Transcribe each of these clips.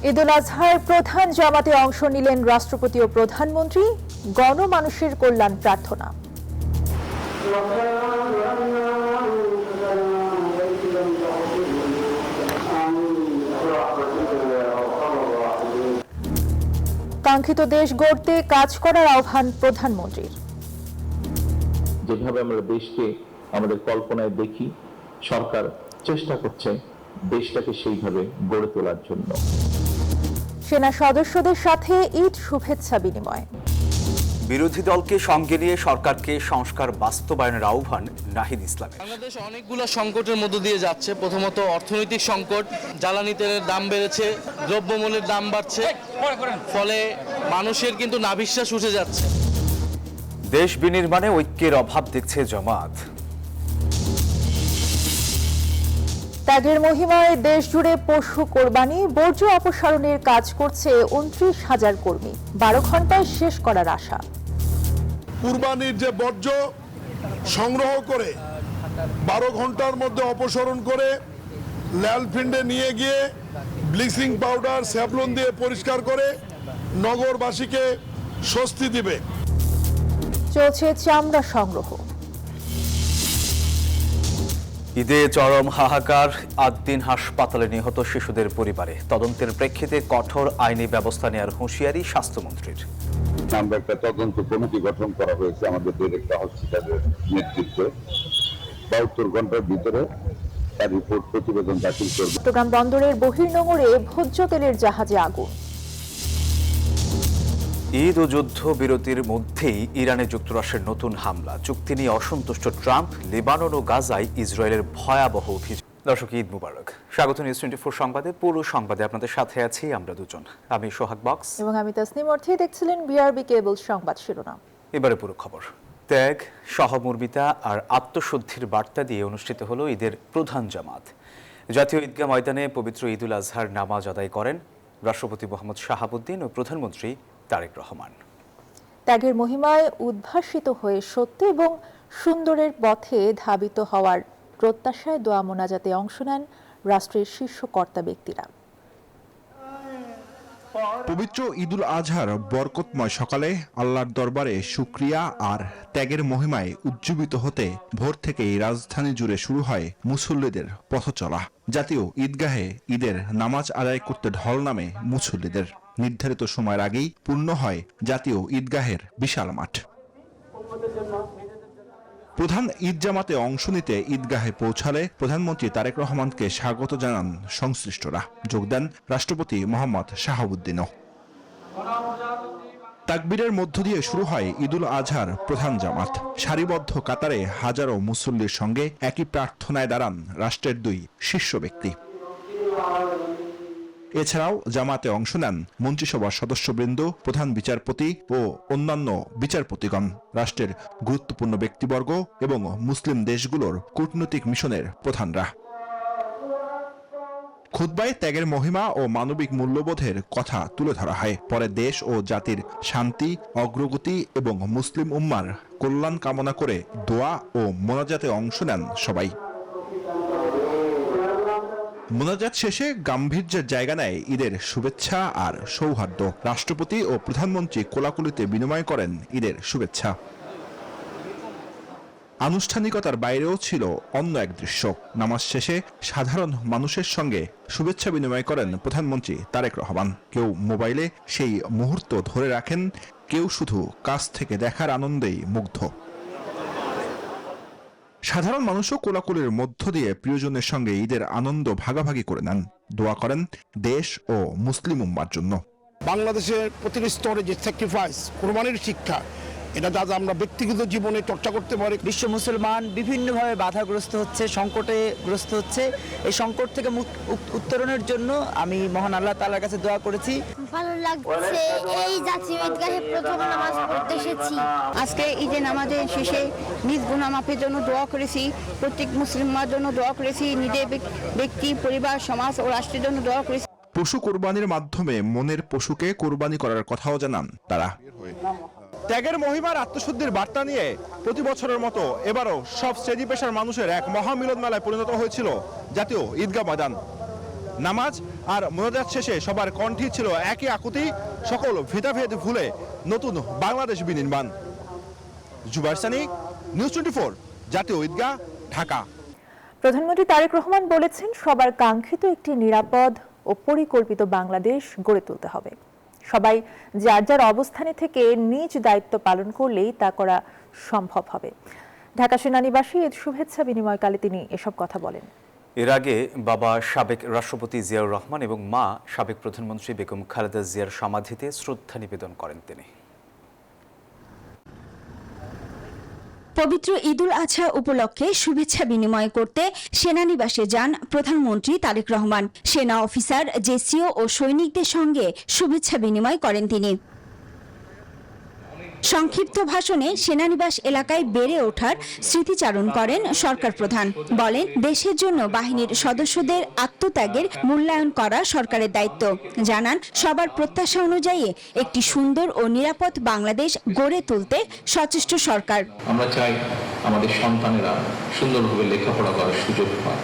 ঈদুল আজহার প্রধান জামাতে অংশ নিলেন রাষ্ট্রপতি ও প্রধানমন্ত্রী। গণমানুষের কল্যাণ প্রার্থনা। কাঙ্ক্ষিত দেশ গড়তে কাজ করার আহ্বান প্রধানমন্ত্রীর। যেভাবে আমরা দেশকে আমাদের কল্পনায় দেখি, সরকার চেষ্টা করছে দেশটাকে সেইভাবে গড়ে তোলার জন্য। সেনা সদস্যদের সাথে ঈদ শুভেচ্ছা বিনিময়। বিরোধী দলকে সঙ্গে নিয়ে সরকারকে সংস্কার বাস্তবায়নের আহ্বান নাহিদ ইসলামের। বাংলাদেশ অনেকগুলো সংকটের মধ্য দিয়ে যাচ্ছে। প্রথমত অর্থনৈতিক সংকট, জ্বালানি তেলের দাম বেড়েছে, দ্রব্যমূল্যের দাম বাড়ছে, ফলে মানুষের কিন্তু নাভিশ্বাস উঠে যাচ্ছে। দেশ বিনির্মাণে ঐক্যের অভাব দেখছে জামাত। ত্যাগের মহিমায় দেশ জুড়ে পশু কোরবানি, বর্জ্য অপসারণের কাজ করছে ২৯,০০০ কর্মী। ১২ ঘন্টায় শেষ করার আশা। কুরবানির যে বর্জ্য সংগ্রহ করে ১২ ঘন্টার মধ্যে অপসারণ করে ল্যান্ডফিল্ডে নিয়ে গিয়ে ব্লিচিং পাউডার স্যাভলন দিয়ে পরিষ্কার করে নগরবাসীকে স্বস্তি দিবে। চলছে চামড়া সংগ্রহ। ঈদে চরম হাহাকার, ৮ দিন হাসপাতালে নিহত শিশুদের পরিবারে। তদন্তের প্রেক্ষিতে কঠোর আইনি ব্যবস্থা নেওয়ার হুঁশিয়ারি স্বাস্থ্যমন্ত্রীর। আমরা একটা তদন্ত কমিটি গঠন করা হয়েছে আমাদের একটা হসপিটালের নেতৃত্বে। ৭২ ঘন্টার ভিতরে তার রিপোর্ট প্রতিবেদন দাখিল করবে। চট্টগ্রাম বন্দরের বহির্নোঙরে ভোজ্য তেলের জাহাজে আগুন। ঈদ ও যুদ্ধ বিরতির মধ্যেই ইরানে যুক্তরাষ্ট্রের নতুন হামলা। চুক্তি নিয়ে অসন্তুষ্ট ট্রাম্প। লেবানন ও গাজায় ইসরায়েলের ভয়াবহ অভিযোগ। দর্শক, ঈদ মুবারক। স্বাগত নিউজ 24 সংবাদে। পুরো সংবাদে আপনাদের সাথে আছি আমরা দুজন। আমি সোহাগ বক্স এবং আমি তাসনিম অর্থী। দেখছিলেন বিআরবি কেবল সংবাদ শিরোনাম। এবারে পুরো খবর। ত্যাগ, সহমর্মিতা আর আত্মশুদ্ধির বার্তা দিয়ে অনুষ্ঠিত হলো ঈদের প্রধান জামাত। জাতীয় ঈদগাহ ময়দানে পবিত্র ঈদুল আজহার নামাজ আদায় করেন রাষ্ট্রপতি মোহাম্মদ শাহাবুদ্দিন ও প্রধানমন্ত্রী তারেক রহমান। ত্যাগের মহিমায় উদ্ভাসিত হয়ে সত্য এবং সুন্দরের পথে ধাবিত হওয়ার প্রত্যাশায় দোয়া মোনাজাতে অংশ নেন রাষ্ট্রের শীর্ষ কর্তা ব্যক্তিরা। পবিত্র ঈদুল আজহার বরকতময় সকালে আল্লাহর দরবারে শুকরিয়া আর ত্যাগের মহিমায় উজ্জীবিত হতে ভোর থেকেই রাজধানী জুড়ে শুরু হয় মুসল্লিদের পথচলা। জাতীয় ঈদগাহে ঈদের নামাজ আদায় করতে ঢল নামে মুসল্লিদের। নির্ধারিত সময়ের আগেই পূর্ণ হয় জাতীয় ঈদগাহের বিশাল মাঠ। প্রধান ঈদ জামাতে অংশ নিতে ঈদগাহে পৌঁছালে প্রধানমন্ত্রী তারেক রহমানকে স্বাগত জানান সংশ্লিষ্টরা। যোগ দেন রাষ্ট্রপতি মোহাম্মদ শাহাবুদ্দিনও। তাকবীরের মধ্য দিয়ে শুরু হয় ঈদুল আজহার প্রধান জামাত। সারিবদ্ধ কাতারে হাজারো মুসল্লির সঙ্গে একই প্রার্থনায় দাঁড়ান রাষ্ট্রের দুই শীর্ষ ব্যক্তি। এছাড়াও জামাতে অংশ নেন মন্ত্রিসভার সদস্যবৃন্দ, প্রধান বিচারপতি ও অন্যান্য বিচারপতিগণ, রাষ্ট্রের গুরুত্বপূর্ণ ব্যক্তিবর্গ এবং মুসলিম দেশগুলোর কূটনৈতিক মিশনের প্রধানরা। খুতবায় ত্যাগের মহিমা ও মানবিক মূল্যবোধের কথা তুলে ধরা হয়। পরে দেশ ও জাতির শান্তি, অগ্রগতি এবং মুসলিম উম্মার কল্যাণ কামনা করে দোয়া ও মোনাজাতে অংশ নেন সবাই। মোনাজাত শেষে গাম্ভীর্যের জায়গা নেয় ঈদের শুভেচ্ছা আর সৌহার্দ্য। রাষ্ট্রপতি ও প্রধানমন্ত্রী কোলাকুলিতে বিনিময় করেন ঈদের শুভেচ্ছা। আনুষ্ঠানিকতার বাইরেও ছিল অন্য এক দৃশ্য। নামাজ শেষে সাধারণ মানুষের সঙ্গে শুভেচ্ছা বিনিময় করেন প্রধানমন্ত্রী তারেক রহমান। কেউ মোবাইলে সেই মুহূর্ত ধরে রাখেন, কেউ শুধু কাছ থেকে দেখার আনন্দেই মুগ্ধ। সাধারণ মানুষও কোলাকুলির মধ্য দিয়ে প্রিয়জনের সঙ্গে ঈদের আনন্দ ভাগাভাগি করে নেন। দোয়া করেন দেশ ও মুসলিম উম্মার জন্য। বাংলাদেশের প্রতিটি স্তরে যে স্যাক্রিফাইস, কোরবানির শিক্ষা, এটা যাতে আমরা ব্যক্তিগত জীবনে চর্চা করতে পারি। বিশ্ব মুসলমান বিভিন্নভাবে বাধাগ্রস্ত হচ্ছে, সংকটে গ্রস্ত হচ্ছে। এই সংকট থেকে উত্তরণের জন্য আমি মহান আল্লাহ তাআলার কাছে দোয়া করেছি। ভালো লাগছে, এই জাতীয় ঈদগাহে প্রথম নামাজ পড়তে এসেছি। আজকে ঈদের নামাজের শেষে নিজ গুনাহ মাফের জন্য দোয়া করেছি, প্রত্যেক মুসলিমের জন্য দোয়া করেছি, নিজের ব্যক্তি, পরিবার, সমাজ ও রাষ্ট্রের জন্য দোয়া করেছি। পশু কোরবানির মাধ্যমে মনের পশুকে কোরবানি করার কথাও জানান তারা। ত্যাগের মহিমার আত্মশুদ্ধির বার্তা নিয়ে প্রতি বছরের মতো এবারও সব শ্রেণী পেশার মানুষের এক মহামিলন মেলায় পরিণত হয়েছিল জাতীয় ঈদগাহ ময়দান। নামাজ আর মোনাজাত শেষে সবার কণ্ঠে ছিল একই আকুতি, সকল ভেদাভেদ ভুলে নতুন বাংলাদেশ বিনির্মাণ। জুবাইর সানি, নিউজ 24, জাতীয় ঈদগাহ, ঢাকা। প্রধানমন্ত্রী তারেক রহমান বলেছেন, সবার কাঙ্ক্ষিত একটি নিরাপদ ও পরিকল্পিত বাংলাদেশ গড়ে তুলতে হবে। সবাই যার যার অবস্থানে থেকে নিজ দায়িত্ব পালন করলেই তা করা সম্ভব হবে। ঢাকা সেনানিবাসে ঈদ শুভেচ্ছা বিনিময়কালে তিনি এসব কথা বলেন। এর আগে বাবা সাবেক রাষ্ট্রপতি জিয়াউর রহমান এবং মা সাবেক প্রধানমন্ত্রী বেগম খালেদা জিয়ার সমাধিতে শ্রদ্ধা নিবেদন করেন তিনি। পবিত্র ঈদুল আজহা উপলক্ষে শুভেচ্ছা বিনিময় করতে সেনানিবাসে যান প্রধানমন্ত্রী তারেক রহমান। সেনা অফিসার, জেসিও ও সৈনিকদের সঙ্গে শুভেচ্ছা বিনিময় করেন তিনি। সংক্ষিপ্ত ভাষণে সেনানিবাস এলাকায় বেড়ে ওঠার স্মৃতিচারণ করেন সরকার প্রধান। বলেন, দেশের জন্য বাহিনীর সদস্যদের আত্মত্যাগের মূল্যায়ন করা সরকারের দায়িত্ব। জানান, সবার প্রত্যাশা অনুযায়ী একটি সুন্দর ও নিরাপদ বাংলাদেশ গড়ে তুলতে সচেষ্ট সরকার। আমরা চাই আমাদের সন্তানেরা সুন্দরভাবে লেখাপড়া করার সুযোগ পায়।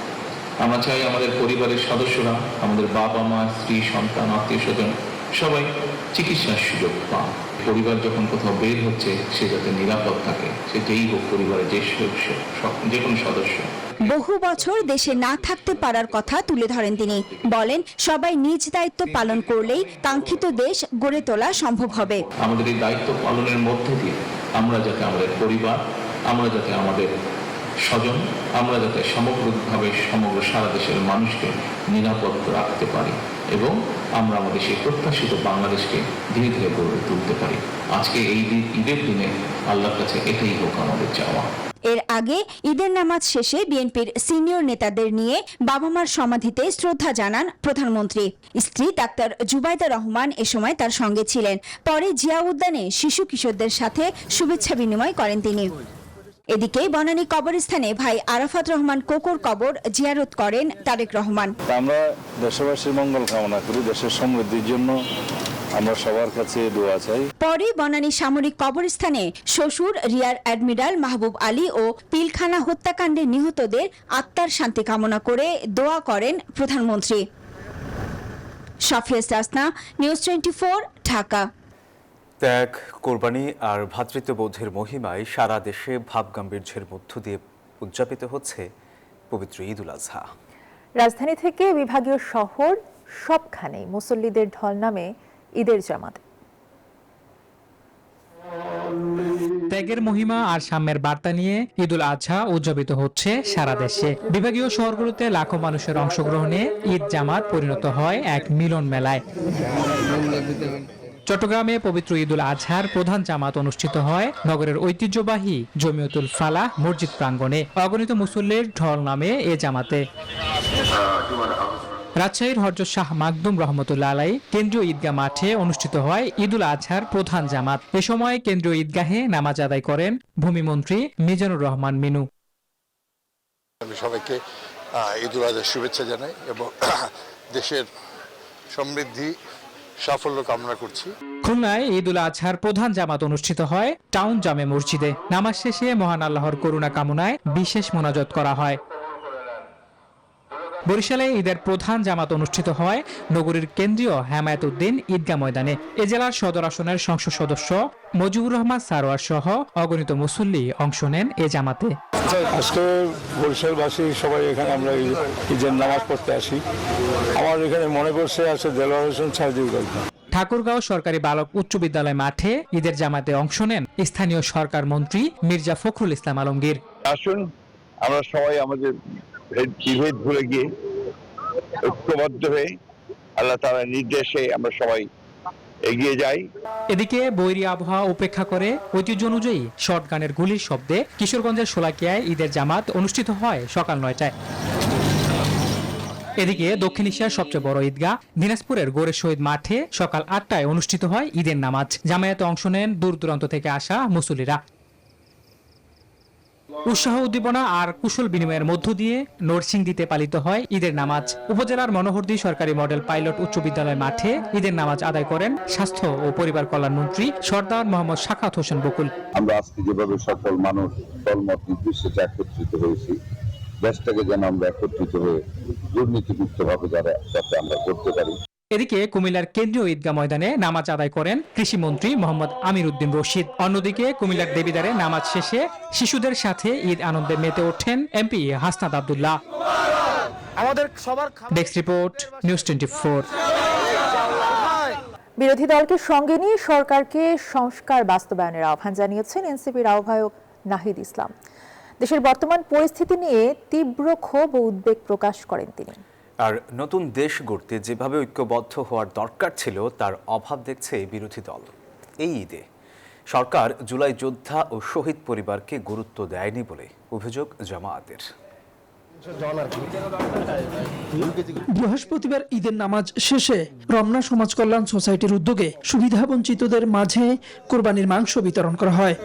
আমরা চাই আমাদের পরিবারের সদস্যরা, আমাদের বাবা মা, স্ত্রী, সন্তান, আত্মীয় স্বজন সবাই চিকিৎসার সুযোগ পান। পরিবার যখন কোথাও বের হচ্ছে সে যাতে নিরাপদ থাকে, সে যেই হোক, পরিবারের যে কোনো সদস্য। বহু বছর দেশে না থাকতে পারার কথা তুলে ধরেন তিনি। বলেন, সবাই নিজ দায়িত্ব পালন করলেই কাঙ্ক্ষিত দেশ গড়ে তোলা সম্ভব হবে। আমাদের এই দায়িত্ব পালনের মধ্যে দিয়ে আমরা যাতে আমাদের পরিবার, আমরা যাতে আমাদের স্বজন, আমরা যাতে সমগ্রভাবে সমগ্র সারা দেশের মানুষকে নিরাপদ রাখতে পারি এবং আমরা আমাদের সেই প্রত্যাশিত বাংলাদেশকে ধীরে ধীরে গড়ে তুলতে পারি। আজকে এই ঈদের দিনে আল্লাহর কাছে এটাই হোক আমাদের চাওয়া। এর আগে ঈদের নামাজ শেষে বিএনপির সিনিয়র নেতাদের নিয়ে বাবা মার সমাধিতে শ্রদ্ধা জানান প্রধানমন্ত্রী। স্ত্রী ডাক্তার জুবাইদা রহমান এ সময় তার সঙ্গে ছিলেন। পরে জিয়া উদ্যানে শিশু কিশোরদের সাথে শুভেচ্ছা বিনিময় করেন তিনি। এদিকে বনানী কবরস্থানে ভাই আরাফাত রহমান কোকোর কবর জিয়ারত করেন তারেক রহমান। আমরা দেশবাসীর মঙ্গল কামনা করি, দেশের সমৃদ্ধির জন্য আমরা সবার কাছে দোয়া চাই। পরে বনানী সামরিক কবরস্থানে শ্বশুর রিয়ার অ্যাডমিরাল মাহবুব আলী ও পিলখানা হত্যাকাণ্ডে নিহতদের আত্মার শান্তি কামনা করে দোয়া করেন প্রধানমন্ত্রী। সাফিয়া সাসনা, নিউজ 24, ঢাকা। ত্যাগ, কোরবানি আর ভ্রাতৃত্ববোধের মহিমায় সারা দেশে ভাবগাম্ভীর্যের মধ্য দিয়ে উদযাপিত হচ্ছে পবিত্র ঈদুল আজহা। রাজধানী থেকে বিভাগীয় শহর সবখানে মুসল্লিদের ঢল নামে ঈদের জামাত। ত্যাগের মহিমা আর সাম্যের বার্তা নিয়ে ঈদুল আজহা উদযাপিত হচ্ছে সারা দেশে। বিভাগীয় শহরগুলোতে লাখো মানুষের অংশগ্রহণে ঈদ জামাত পরিণত হয় এক মিলন মেলায়। চট্টগ্রামে পবিত্র ঈদুল আজহার প্রধান জামাত অনুষ্ঠিত হয় নগরের ঐতিহ্যবাহী জমিয়তুল ফালাহ মসজিদ প্রাঙ্গণে। অগণিত মুসল্লির ঢল নামে এ জামাতে। রাজশাহীর হযরত শাহ মাকদুম রহমতুল্লাহ আলাই কেন্দ্রীয় ঈদগাহ মাঠে অনুষ্ঠিত হয় ঈদুল আজহার প্রধান জামাত। এ সময় কেন্দ্রীয় ঈদগাহে নামাজ আদায় করেন ভূমিমন্ত্রী মিজানুর রহমান মিনু। আমি সবাইকে ঈদুল আজহার শুভেচ্ছা জানাই এবং দেশের সমৃদ্ধি সাফল্য কামনা করছি। খুলনায় ঈদুল আজহার প্রধান জামাত অনুষ্ঠিত হয় টাউন জামে মসজিদে। নামাজ শেষে মহান আল্লাহর করুণা কামনায় বিশেষ মোনাজাত করা হয়। বরিশালে ঈদের প্রধান জামাত অনুষ্ঠিত হয় নগরীর কেন্দ্রীয় হেমায়েত উদ্দিন ঈদগাহ ময়দানে। এ জেলার সদর আসনের সংসদ সদস্য মজিবুর রহমান সারোয়ার সহ অগণিত মুসল্লি অংশ নেন এ জামাতে। আজকে বরিশালবাসী সবাই এখানে আমরা ঈদের নামাজ পড়তে আসি। আমার এখানে মনে করছে আছে দেলোয়ার হোসেন সাইদুল গল্প। ঠাকুরগাঁও সরকারি বালক উচ্চ বিদ্যালয় মাঠে ঈদের জামাতে অংশ নেন স্থানীয় সরকার মন্ত্রী মির্জা ফখরুল ইসলাম আলমগীর। আসুন আমরা সবাই আমাদের ভেদ ভুলে গিয়ে ঐক্যবদ্ধ হয়ে আল্লাহ তাআলার নির্দেশে আমরা সবাই এগিয়ে যাই। এদিকে বৈরী আবহাওয়া উপেক্ষা করে ঐতিহ্য অনুযায়ী শটগানের গুলির শব্দে কিশোরগঞ্জের শোলাকিয়ায় ঈদের জামাত অনুষ্ঠিত হয় সকাল 9টায়। এদিকে দক্ষিণ এশিয়ার সবচেয়ে বড় ঈদগাহ দিনাজপুরের গোরে শহীদ মাঠে সকাল 8টায় অনুষ্ঠিত হয় ঈদের নামাজ। জামায়াতে অংশ নেন দূর দূরান্ত থেকে আসা মুসল্লিরা। উৎসাহ, উদ্দীপনা আর কুশল বিনিময়ের মধ্য দিয়ে নরসিংদীতে পালিত হয় ঈদের নামাজ। উপজেলার মনোহরদী সরকারি মডেল পাইলট উচ্চ বিদ্যালয় মাঠে ঈদের নামাজ আদায় করেন স্বাস্থ্য ও পরিবার কল্যাণ মন্ত্রী সরদার মোহাম্মদ শাখাত হোসেন বকুল। আমরা আজকে যেভাবে সকল মানুষ দলমত নির্বিশেষে একত্রিত হয়েছি, দেশটাকে যেন আমরা একত্রিত হয়ে দুর্নীতিমুক্তভাবে যাতে আমরা করতে পারি। এদিকে কুমিল্লার কেন্দ্রীয় ঈদগাহ ময়দানে নামাজ আদায় করেন কৃষিমন্ত্রী মোহাম্মদ আমির উদ্দিন রশিদ। অন্যদিকে কুমিল্লার দেবিদ্বারে নামাজ শেষে শিশুদের সাথে ঈদ আনন্দে মেতে ওঠেন এমপি হাসনাত আব্দুল্লাহ। আমাদের সবার ডেস্ক রিপোর্ট, নিউজ 24। বিরোধী দলকে সঙ্গে নিয়ে সরকারকে সংস্কার বাস্তবায়নের আহ্বান জানিয়েছেন এনসিপির আহ্বায়ক নাহিদ ইসলাম। দেশের বর্তমান পরিস্থিতি নিয়ে তীব্র ক্ষোভ ও উদ্বেগ প্রকাশ করেন তিনি। আর নতুন দেশ গড়তে যেভাবে ঐক্যবদ্ধ হওয়ার দরকার ছিল তার অভাব দেখছে বিরোধী দল। এই ঈদে সরকার জুলাই যোদ্ধা ও শহীদ পরিবারকে গুরুত্ব দেয়নি বলে অভিযোগ জামায়াতের। বৃহস্পতিবার ঈদের নামাজ শেষে রমনা সমাজ কল্যাণ সোসাইটির উদ্যোগে সুবিধাবঞ্চিতদের মাঝে কোরবানির মাংস বিতরণ করা হয়।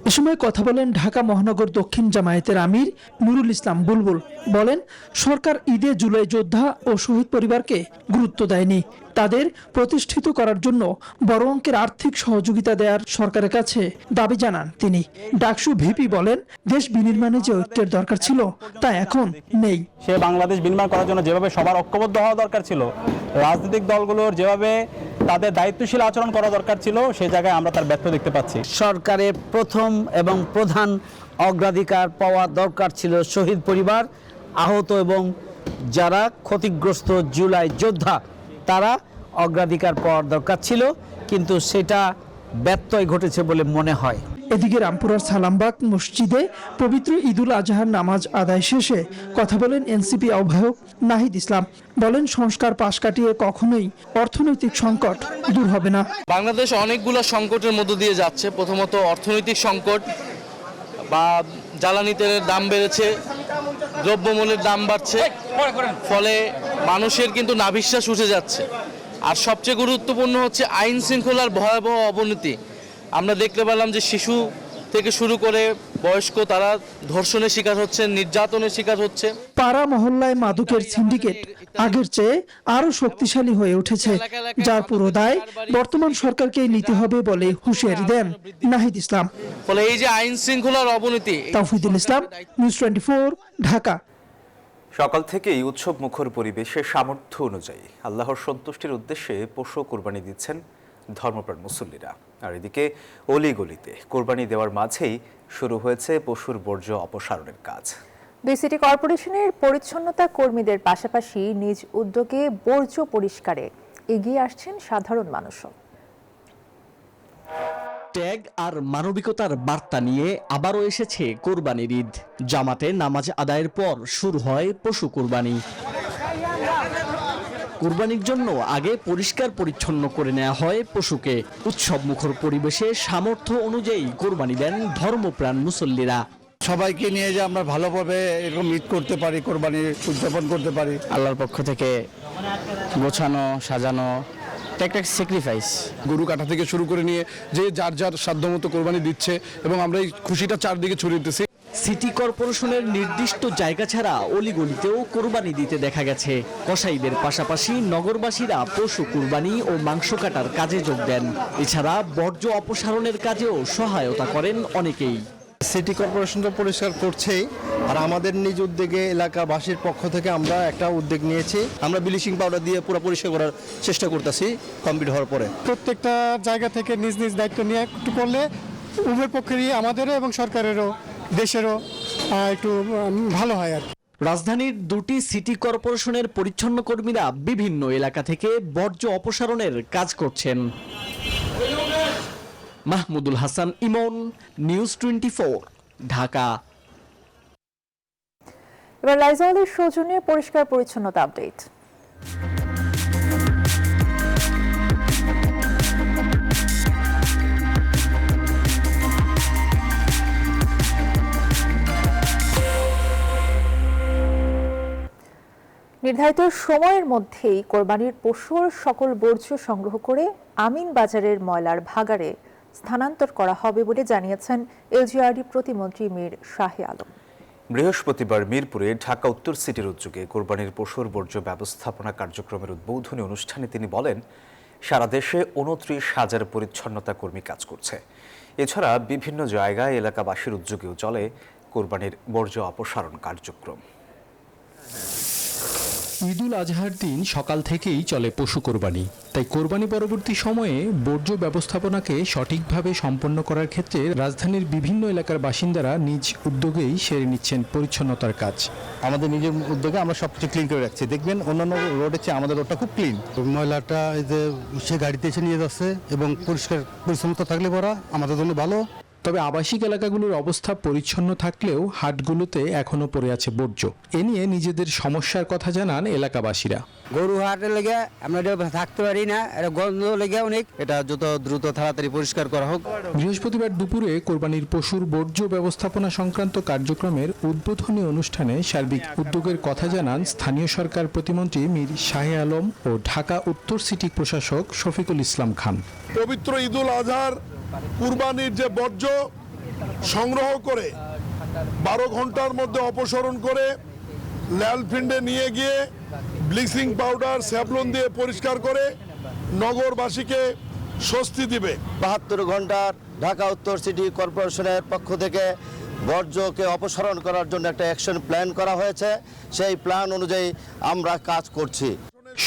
এ সময় কথা বলেন ঢাকা মহানগর দক্ষিণ জামায়াতের আমির নুরুল ইসলাম বুলবুল। বলেন, সরকার ঈদে জুলাই যোদ্ধা ও শহীদ পরিবারকে গুরুত্ব দেয়নি। তাদের প্রতিষ্ঠিত করার জন্য বড় অঙ্কের আর্থিক সহযোগিতা দেওয়ার সরকারের কাছে দাবি জানান তিনি। ডাকসু ভিপি বলেন, দেশ বিনির্মাণে যে ঐক্যের দরকার ছিল তা এখন নেই। সে বাংলাদেশ বিনির্মাণ করার জন্য যেভাবে সবার ঐক্যবদ্ধ হওয়া দরকার ছিল, রাজনৈতিক দলগুলোর যেভাবে তাদের দায়িত্বশীল আচরণ করা দরকার ছিল, সেই জায়গায় আমরা তার ব্যর্থ দেখতে পাচ্ছি। সরকারের প্রথম এবং প্রধান অগ্রাধিকার পাওয়া দরকার ছিল শহীদ পরিবার, আহত এবং যারা ক্ষতিগ্রস্ত জুলাই যোদ্ধা, তারা অগ্রাধিকার পাওয়ার দরকার ছিল, কিন্তু সেটা ব্যত্যয় ঘটেছে বলে মনে হয়। এদিকে রামপুরার সালামবাগ মসজিদে পবিত্র ঈদুল আজহার নামাজ আদায় শেষে কথা বলেন এনসিপি আহ্বায়ক নাহিদ ইসলাম। বলেন, সংস্কার পাশ কাটিয়ে কখনোই অর্থনৈতিক সংকট দূর হবে না। বাংলাদেশ অনেকগুলো সংকটের মধ্য দিয়ে যাচ্ছে। প্রথমত অর্থনৈতিক সংকট, বা জ্বালানি তেলের দাম বেড়েছে, দ্রব্যমূল্যের দাম বাড়ছে, ফলে মানুষের কিন্তু নাভিশ্বাস উঠে যাচ্ছে। আর সবচেয়ে গুরুত্বপূর্ণ হচ্ছে আইন শৃঙ্খলার ভয়াবহ অবনতি। আমরা দেখতে পেলাম যে শিশু থেকে শুরু করে বয়স্ক তারা ধর্ষণের শিকার হচ্ছে, নির্যাতনের শিকার হচ্ছে। পাড়া মহল্লায় মাদকের সিন্ডিকেট আগের চেয়ে আরো শক্তিশালী হয়ে উঠেছে, যার পুরো দায় বর্তমান সরকারকেই নিতে হবে বলে হুঁশিয়ারি দেন নাহিদ ইসলাম। ফলে এই যে আইন শৃঙ্খলার অবনতি। তাওফিদুল ইসলাম, নিউজ 24, ঢাকা। সকাল থেকেই উৎসব মুখর পরিবেশে সামর্থ্য অনুযায়ী আল্লাহর সন্তুষ্টির উদ্দেশ্যে পশু কোরবানি দিচ্ছেন ধর্মপ্রাণ মুসল্লিরা। আর এদিকে অলিগলিতে কোরবানি দেওয়ার মাঝেই শুরু হয়েছে পশুর বর্জ্য অপসারণের কাজ। দুই সিটি কর্পোরেশনের পরিচ্ছন্নতা কর্মীদের পাশাপাশি নিজ উদ্যোগে বর্জ্য পরিষ্কারে এগিয়ে আসছেন সাধারণ মানুষও। ত্যাগ আর মানবিকতার বার্তা নিয়ে আবারও এসেছে কোরবানির ঈদ। জামাতে নামাজ আদায়ের পর শুরু হয় পশু কোরবানি। কোরবানির জন্য আগে পরিষ্কার পরিচ্ছন্ন করে নেওয়া হয় পশুকে। উৎসব মুখর পরিবেশে সামর্থ্য অনুযায়ী কোরবানি দেন ধর্মপ্রাণ মুসল্লিরা। সবাইকে নিয়ে যে আমরা ভালোভাবে এরকম ঈদ করতে পারি, কোরবানি উদযাপন করতে পারি। আল্লাহর পক্ষ থেকে গোছানো সাজানো একটা স্যাক্রিফাইস। গরু কাটা থেকে শুরু করে নিয়ে যে যার যার সাধ্যমতো কোরবানি দিচ্ছে এবং আমরা এই খুশিটা চারদিকে ছড়িয়ে দিতেছি। সিটি কর্পোরেশনের নির্দিষ্ট জায়গা ছাড়া অলিগলিতেও কোরবানি দিতে দেখা গেছে। কসাইদের পাশাপাশি নগরবাসীরা পশু কোরবানি ও মাংস কাটার কাজে যোগ দেন। এছাড়া বর্জ্য অপসারণের কাজেও সহায়তা করেন অনেকেই। সিটি কর্পোরেশন তো পরিষ্কার করছেই, আর আমাদের নিজ উদ্যোগে এলাকাবাসীর পক্ষ থেকে আমরা একটা উদ্যোগ নিয়েছি। আমরা ব্লিচিং পাউডার দিয়ে পুরো পরিষ্কার করার চেষ্টা করতেছি কমপ্লিট হওয়ার পরে। প্রত্যেকটা জায়গা থেকে নিজ নিজ দায়িত্ব নিয়ে একটু করলে উভয় পক্ষেরই, আমাদেরও এবং সরকারেরও, দেশেরও একটু ভালো হয় আর কি। রাজধানীর দুটি সিটি কর্পোরেশনের পরিচ্ছন্ন কর্মীরা বিভিন্ন এলাকা থেকে বর্জ্য অপসারণের কাজ করছেন। মাহমুদুল হাসান ইমন, নিউজ 24, ঢাকা। এবার লাইজলের সৌজন্যে পরিষ্কার পরিচ্ছন্নতা আপডেট। নির্ধারিত সময়ের মধ্যেই কোরবানির পশুর সকল বর্জ্য সংগ্রহ করে আমিন বাজারের ময়লার ভাগাড়ে স্থানান্তর করা হবে বলে জানিয়েছেন এলজিআরডি প্রতিমন্ত্রী মীর শাহে আলম। বৃহস্পতিবার মিরপুরে ঢাকা উত্তর সিটির উদ্যোগে কোরবানির পশুর বর্জ্য ব্যবস্থাপনা কার্যক্রমের উদ্বোধনী অনুষ্ঠানে তিনি বলেন, সারা দেশে 29,000 পরিচ্ছন্নতা কর্মী কাজ করছে। এছাড়া বিভিন্ন জায়গায় এলাকাবাসীর উদ্যোগেও চলে কোরবানির বর্জ্য অপসারণ কার্যক্রম। ঈদুল আজহার দিন সকাল থেকেই চলে পশু কোরবানি। তাই কোরবানি পরবর্তী সময়ে বর্জ্য ব্যবস্থাপনাকে সঠিকভাবে সম্পন্ন করার ক্ষেত্রে রাজধানীর বিভিন্ন এলাকার বাসিন্দারা নিজ উদ্যোগেই সেরে নিচ্ছেন পরিচ্ছন্নতার কাজ। আমাদের নিজের উদ্যোগে আমরা সব কিছু ক্লিন করে রাখছি। দেখবেন অন্যান্য রোডের চেয়ে আমাদের রোডটা খুব ক্লিন। ময়লাটা এই যে সে গাড়িতে এসে নিয়ে যাচ্ছে এবং পরিষ্কার পরিচ্ছন্নতা থাকলে পরা আমাদের জন্য ভালো। তবে আবাসিক এলাকাগুলোর অবস্থা পরিচ্ছন্ন থাকলেও হাটগুলোতে এখনো পড়ে আছে বর্জ্য। এ নিয়ে নিজেদের সমস্যার কথা জানান এলাকাবাসীরা। গরু হাটের লেগে আমরা থাকতে পারি না, এটা গন্ধ লেগে অনেক, এটা যত দ্রুত তাড়াতাড়ি পরিষ্কার করা হোক। বৃহস্পতিবার দুপুরে কোরবানির পশুর বর্জ্য ব্যবস্থাপনা সংক্রান্ত কার্যক্রমের উদ্বোধনী অনুষ্ঠানে সার্বিক উদ্যোগের কথা জানান স্থানীয় সরকার প্রতিমন্ত্রী মীর শাহে আলম ও ঢাকা উত্তর সিটি প্রশাসক শফিকুল ইসলাম খান। পবিত্র ঈদুল আজহার কুরবানির যে বর্জ্য সংগ্রহ করে 12 ঘন্টার মধ্যে অপসারণ করে ল্যালফিন্ডে নিয়ে গিয়ে ব্লিচিং পাউডার স্যাভলন দিয়ে পরিষ্কার করে নগরবাসীকে স্বস্তি দিবে। 72 ঘন্টার ঢাকা উত্তর সিটি কর্পোরেশনের পক্ষ থেকে বর্জ্যকে অপসারণ করার জন্য একটা অ্যাকশন প্ল্যান করা হয়েছে। সেই প্ল্যান অনুযায়ী আমরা কাজ করছি।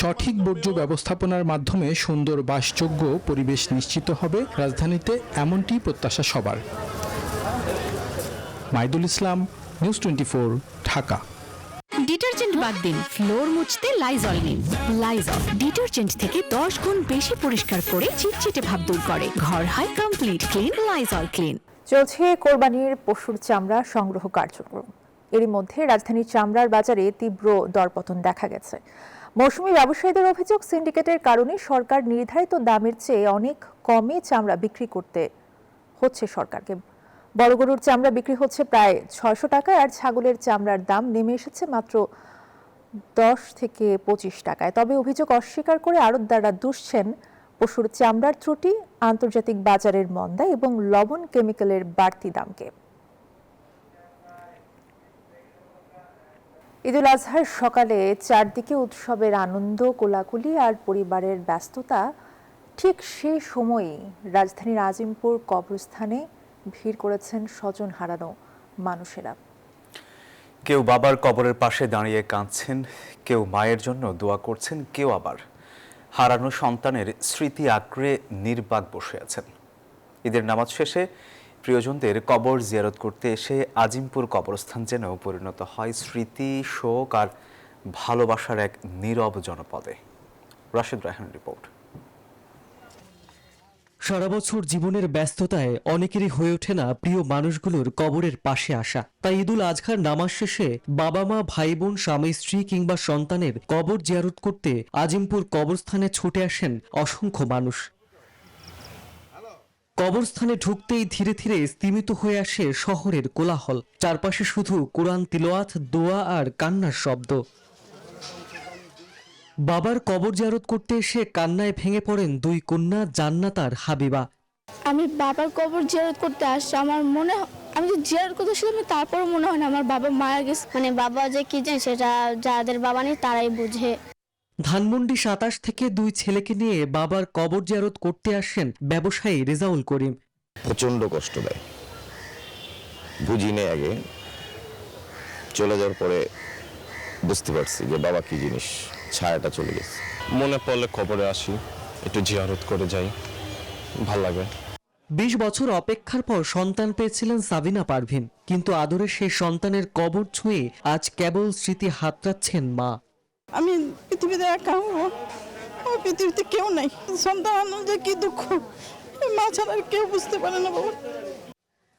সঠিক বর্জ্য ব্যবস্থাপনার মাধ্যমে সুন্দর বাসযোগ্য পরিবেশ নিশ্চিত হবে রাজধানীতে, এমনটি প্রত্যাশা সবার। মাইদুল ইসলাম, নিউজ 24, ঢাকা। ডিটারজেন্ট বাদ দিন, ফ্লোর মুছতে লাইজল নিন। লাইজল ডিটারজেন্ট থেকে 10 গুণ বেশি পরিষ্কার করে চিটচিটে ভাব দূর করে। ঘর হয় কমপ্লিট ক্লিন। Lysol clean. চলছে কোরবানির পশুর চামড়া সংগ্রহ কার্যক্রম। এরই মধ্যে রাজধানীর চামড়ার বাজারে তীব্র দরপতন দেখা গেছে। মৌসুমী ব্যবসায়ীদের অভিযোগ, সিন্ডিকেটের কারণে সরকার নির্ধারিত দামের চেয়ে অনেক কমে চামড়া বিক্রি করতে হচ্ছে সরকারকে। বড় গরুর চামড়া বিক্রি হচ্ছে প্রায় 600 টাকায়, আর ছাগলের চামড়ার দাম নেমে এসেছে মাত্র 10 থেকে 25 টাকায়। তবে অভিযোগ অস্বীকার করে আড়তদাররা দুষছেন পশুর চামড়ার ত্রুটি, আন্তর্জাতিক বাজারের মন্দা এবং লবণ কেমিক্যালের বাড়তি দামকে। ঈদুল আজহার সকালে চারদিকে উৎসবের আনন্দ, কোলাকুলি আর পরিবারের ব্যস্ততা। ঠিক সেই সময়েই রাজধানীর আজিমপুর কবরস্থানে ভিড় করেছেন স্বজন হারানো মানুষেরা। কেউ বাবার কবরের পাশে দাঁড়িয়ে কাঁদছেন, কেউ মায়ের জন্য দোয়া করছেন, কেউ আবার হারানো সন্তানের স্মৃতি আঁকড়ে নির্বাক বসে আছেন। ঈদের নামাজ শেষে প্রিয়জনদের কবর জিয়ারত করতে এসে আজিমপুর কবরস্থান যেন পরিণত হয় স্মৃতি, শোক আর ভালোবাসার এক নীরব জনপদে। রাশেদ রায়হান রিপোর্ট। সারা বছর জীবনের ব্যস্ততায় অনেকেরই হয়ে ওঠে না প্রিয় মানুষগুলোর কবরের পাশে আসা। তাই ঈদুল আজহার নামাজ শেষে বাবা মা, ভাই বোন, স্বামী স্ত্রী কিংবা সন্তানের কবর জিয়ারত করতে আজিমপুর কবরস্থানে ছুটে আসেন অসংখ্য মানুষ। কবরস্থানে ঢুকতেই ধীরে ধীরে স্তিমিত হয়ে আসে শহরের কোলাহল। চারপাশে শুধু কোরআন তিলাওয়াত, দোয়া আর কান্নার শব্দ। বাবার কবর জিয়ারত করতে এসে কান্নায় ভেঙে পড়েন দুই কন্যা জান্নাত আর হাবিবা। আমি বাবার কবর জিয়ারত করতে আসছি, আমার মনে আমি যে জিয়ারত করতে আসলাম তারপর মনে হয় না আমার বাবা মারা গেছে। মানে বাবা যে কি জানে সেটা যাদের বাবা নেই তারাই বুঝে। ধানমন্ডি 27 থেকে দুই ছেলেকে নিয়ে বাবার কবর জিয়ারত করতে আসেন ব্যবসায়ী রেজাউল করিম। প্রচন্ড কষ্ট দেয়, বুঝিনি আগে, চলে যাওয়ার পরে বুঝতে পারছি যে বাবা কি জিনিস, ছায়াটা চলে গেছে। মনে পড়লে কবরে আসি, একটু জিয়ারত করে যাই, ভাল লাগে। 20 বছর অপেক্ষার পর সন্তান পেয়েছিলেন সাবিনা পারভিন, কিন্তু আদরে সেই সন্তানের কবর ছুঁয়ে আজ কেবল স্মৃতি হাতড়াচ্ছেন মা। আমি পৃথিবীতে একা, আমার পৃথিবীতে কেউ নাই। সন্তান যে কি দুঃখ, মা ছাড়া কেউ বুঝতে পারে না বাবা।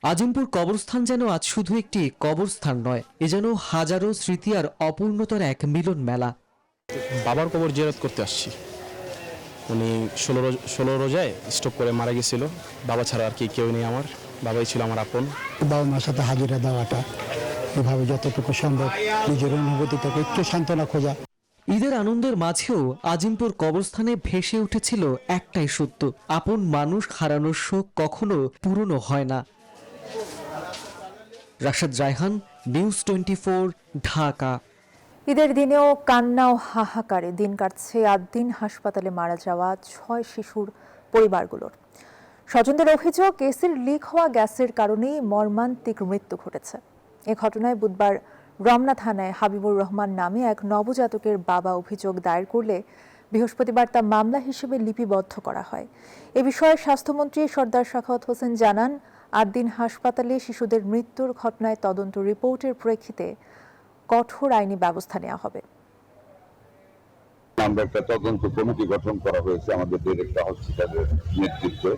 আজিমপুর কবরস্থান যেন আজ শুধু একটি কবরস্থান নয়, এ যেন হাজারো স্মৃতি আর অপূর্ণতার এক মিলন মেলা। বাবার কবর জিয়ারত করতে আসছি। উনি 16 রোজায় স্ট্রোক করে মারা গেছিল। বাবা ছাড়া আর কি কেউ নেই আমার, বাবাই ছিল আমার আপন। বাবা মার সাথে হাজিরা দেওয়াটা, এভাবে যতটুকু সম্ভব নিজের অনুভূতি থেকে একটু সান্ত্বনা খোঁজা। ঈদের আনন্দের মাঝেও আজিমপুর কবরস্থানে ভেসে উঠেছিল একটাই সত্য, আপন মানুষ হারানোর শোক কখনো পূরণ হয় না। রাশেদ রায়হান, নিউজ 24, ঢাকা। ঈদের দিনেও কান্না ও হাহাকারে দিন কাটছে আদ্দিন হাসপাতালে মারা যাওয়া 6 শিশুর পরিবারগুলোর। স্বজনদের অভিযোগ, এসির লিক হওয়া গ্যাসের কারণেই মর্মান্তিক মৃত্যু ঘটেছে। এ ঘটনায় বুধবার রমনা থানায় হাবিবুর রহমান নামে এক নবজাতকের বাবা অভিযোগ দায়ের করলে বৃহস্পতিবার তা মামলা হিসেবে লিপিবদ্ধ করা হয়। এ বিষয়ে স্বাস্থ্যমন্ত্রী সর্দার সাখাওয়াত হোসেন জানান, ৮ দিন হাসপাতালে শিশুদের মৃত্যুর ঘটনায় তদন্ত রিপোর্টের প্রেক্ষিতে কঠোর আইনি ব্যবস্থা নেওয়া হবে। আমরা একটা তদন্ত কমিটি গঠন করা হয়েছে আমাদের ডিরেক্টর হসপিটালের নেতৃত্বে।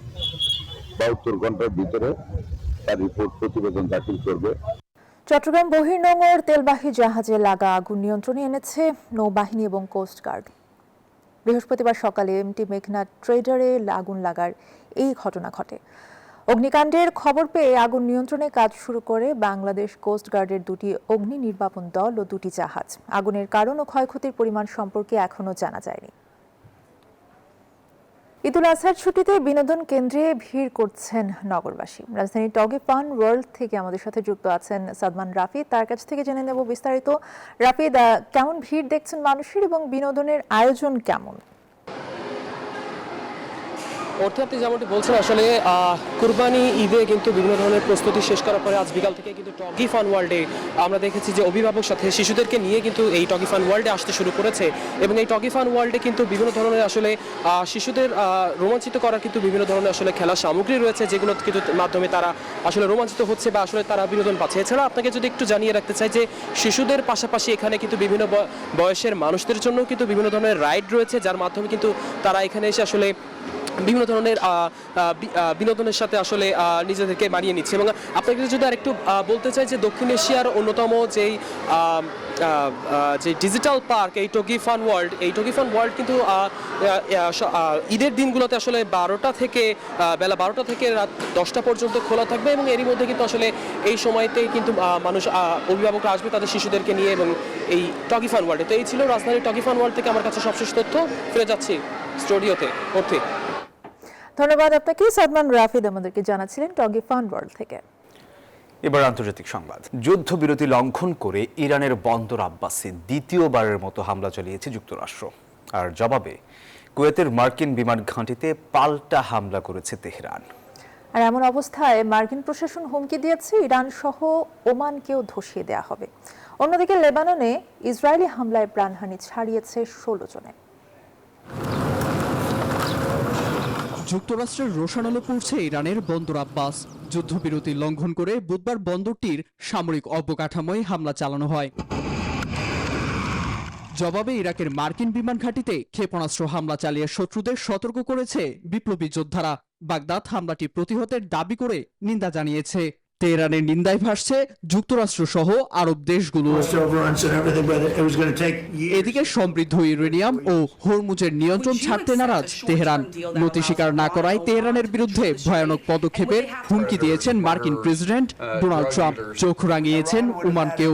72 ঘন্টার ভিতরে তার রিপোর্ট প্রতিবেদন দাখিল করবে। চট্টগ্রাম বহির্নোঙর তেলবাহী জাহাজে লাগা আগুন নিয়ন্ত্রণে এনেছে নৌবাহিনী এবং কোস্টগার্ড। বৃহস্পতিবার সকালে এমটি মেঘনা ট্রেডারে আগুন লাগার এই ঘটনা ঘটে। অগ্নিকাণ্ডের খবর পেয়ে আগুন নিয়ন্ত্রণে কাজ শুরু করে বাংলাদেশ কোস্টগার্ডের 2টি অগ্নি নির্বাপন দল ও 2টি জাহাজ। আগুনের কারণ ও ক্ষয়ক্ষতির পরিমাণ সম্পর্কে এখনও জানা যায়নি। ঈদুল আজহার ছুটিতে বিনোদন কেন্দ্রে ভিড় করছেন নগরবাসী। রাজধানীর টগি ফান ওয়ার্ল্ড থেকে আমাদের সাথে যুক্ত আছেন সাদমান রাফিদ, তার কাছ থেকে জেনে নেব বিস্তারিত। রাফিদ, কেমন ভিড় দেখছেন মানুষের এবং বিনোদনের আয়োজন কেমন? অর্থাৎ যেমনটি বলছেন, আসলে কুরবানি ঈদে কিন্তু বিভিন্ন ধরনের প্রস্তুতি শেষ করার পরে আজ বিকাল থেকে কিন্তু টগি ফান ওয়ার্ল্ডে আমরা দেখেছি যে অভিভাবক সাথে শিশুদেরকে নিয়ে কিন্তু এই টগি ফান ওয়ার্ল্ডে আসতে শুরু করেছে এবং এই টগি ফান ওয়ার্ল্ডে কিন্তু বিভিন্ন ধরনের আসলে শিশুদের রোমাঞ্চিত করার কিন্তু বিভিন্ন ধরনের আসলে খেলার সামগ্রী রয়েছে, যেগুলো কিন্তু মাধ্যমে তারা আসলে রোমাঞ্চিত হচ্ছে বা আসলে তারা বিনোদন পাচ্ছে। এছাড়া আপনাকে যদি একটু জানিয়ে রাখতে চাই যে শিশুদের পাশাপাশি এখানে কিন্তু বিভিন্ন বয়সের মানুষদের জন্য কিন্তু বিভিন্ন ধরনের রাইড রয়েছে, যার মাধ্যমে কিন্তু তারা এখানে এসে আসলে বিভিন্ন ধরনের বিনোদনের সাথে আসলে নিজেদেরকে মানিয়ে নিচ্ছে। এবং আপনাকে যদি আরেকটু বলতে চাই যে দক্ষিণ এশিয়ার অন্যতম যে ডিজিটাল পার্ক এই টগি ফান ওয়ার্ল্ড কিন্তু ঈদের দিনগুলোতে আসলে বেলা 12টা থেকে রাত 10টা পর্যন্ত খোলা থাকবে এবং এরই মধ্যে কিন্তু আসলে এই সময়তেই কিন্তু মানুষ অভিভাবকরা আসবে তাদের শিশুদেরকে নিয়ে এবং এই টগি ফান ওয়ার্ল্ডে। তো এই ছিল রাজধানীর টগি ফান ওয়ার্ল্ড থেকে আমার কাছে সবশেষ তথ্য। ফিরে যাচ্ছি স্টুডিওতে। ধন্যবাদ আপনাকে। সাদমান রাফিদ আমাদেরকে জানাচ্ছিলেন টগি ফান ওয়ার্ল্ড থেকে। এবার আন্তর্জাতিক সংবাদ। যুদ্ধবিরতি লঙ্ঘন করে ইরানের বন্দর আব্বাসে দ্বিতীয়বারের মতো হামলা চালিয়েছে যুক্তরাষ্ট্র, আর জবাবে কুয়েতের মার্কিন বিমান ঘাঁটিতে পাল্টা হামলা করেছে তেহরান। আর এমন অবস্থায় মার্কিন প্রশাসন হুমকি দিয়েছে ইরান সহ ওমানকেও ধসিয়ে দেওয়া হবে। অন্যদিকে লেবাননে ইসরায়েলি হামলায় প্রাণহানি ছাড়িয়েছে 16 জনে। যুক্তরাষ্ট্রের রোশানলে পড়ছে ইরানের বন্দর আব্বাস। যুদ্ধবিরতি লঙ্ঘন করে বুধবার বন্দরটির সামরিক অবকাঠামোয় হামলা চালানো হয়। জবাবে ইরাকের মার্কিন বিমান ঘাঁটিতে ক্ষেপণাস্ত্র হামলা চালিয়ে শত্রুদের সতর্ক করেছে বিপ্লবী যোদ্ধারা। বাগদাদ হামলাটি প্রতিহতের দাবি করে নিন্দা জানিয়েছে। তেহরানের নিন্দায় ভাসছে যুক্তরাষ্ট্র সহ আরব দেশগুলো। এদিকে সমৃদ্ধ ইউরেনিয়াম ও হরমুজের নিয়ন্ত্রণ ছাড়তে নারাজ তেহরান। নতি স্বীকার না করায় তেহরানের বিরুদ্ধে ভয়ানক পদক্ষেপের হুমকি দিয়েছেন মার্কিন প্রেসিডেন্ট ডোনাল্ড ট্রাম্প। চোখ রাঙিয়েছেন ওমানকেও।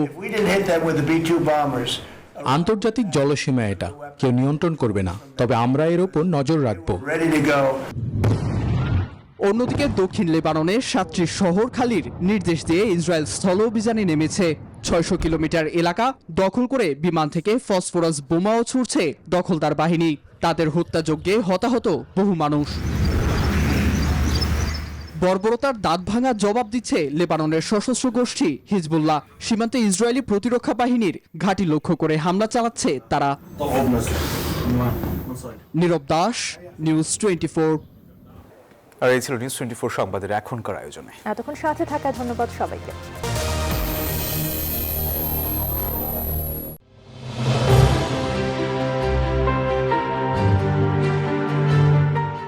আন্তর্জাতিক জলসীমা এটা কেউ নিয়ন্ত্রণ করবে না, তবে আমরা এর ওপর নজর রাখব। অন্যদিকে দক্ষিণ লেবাননে 7টি শহর খালির নির্দেশ দিয়ে ইসরায়েল স্থল অভিযানে নেমেছে। 600 কিলোমিটার এলাকা দখল করে বিমান থেকে ফসফরাস বোমাও ছুড়ছে দখলদার বাহিনী। তাদের হত্যাযজ্ঞে হতাহত বহু মানুষ। বর্বরতার দাঁত ভাঙা জবাব দিচ্ছে লেবাননের সশস্ত্র গোষ্ঠী হিজবুল্লাহ। সীমান্তে ইসরায়েলি প্রতিরক্ষা বাহিনীর ঘাঁটি লক্ষ্য করে হামলা চালাচ্ছে তারা। নীরব দাস, নিউজ 24। আর এই ছিল নিউজ 24 সংবাদের এখনকার আয়োজনে। এতক্ষণ সাথে থাকার ধন্যবাদ সবাইকে।